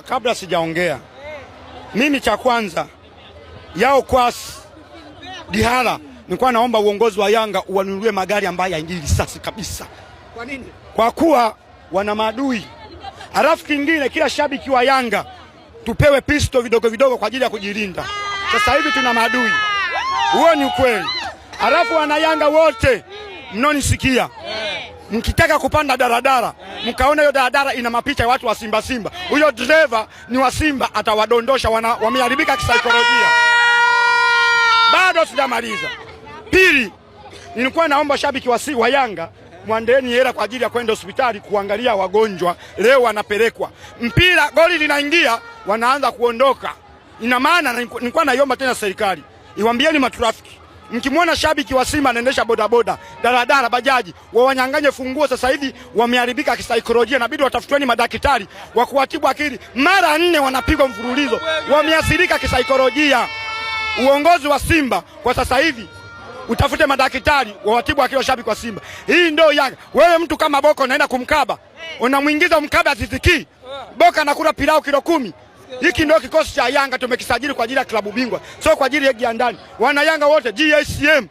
Kabla sijaongea, mimi cha kwanza Yao Kwasi Dihala, nilikuwa naomba uongozi wa Yanga uwanunulie magari ambayo haingii risasi kabisa. Kwa nini? Kwa kuwa wana maadui. Alafu kingine, kila shabiki wa Yanga tupewe pisto vidogo vidogo kwa ajili ya kujilinda. Sasa hivi tuna maadui. Huo ni ukweli. Alafu wana Yanga wote mnonisikia, mkitaka kupanda daradara mkaona hiyo daradara ina mapicha ya watu wa Simba, huyo driver ni wa Simba, atawadondosha. Wameharibika kisaikolojia. Bado sijamaliza. Pili, nilikuwa naomba shabiki wa Yanga muandeeni hela kwa ajili ya kwenda hospitali kuangalia wagonjwa. Leo wanapelekwa mpira, goli linaingia, wanaanza kuondoka. Ina maana nilikuwa naiomba tena serikali iwaambieni matrafiki, mkimwona shabiki wa Simba anaendesha bodaboda, daladala, bajaji, wawanyanganye funguo. Sasa hivi wameharibika kisaikolojia, inabidi watafutweni madaktari wa kuwatibu akili. Mara 4 wanapigwa mfululizo, wameathirika kisaikolojia. Uongozi wa Simba kwa sasa hivi utafute madaktari wawatibu akili shabiki wa Simba. Hii ndio Yanga. Wewe mtu kama Boko unaenda kumkaba, unamuingiza mkaba aziziki, Boka anakula pilau kilo 10. Hiki ndio kikosi cha Yanga tumekisajili kwa ajili ya klabu bingwa, sio kwa ajili ya ndani. Wana Yanga wote GSM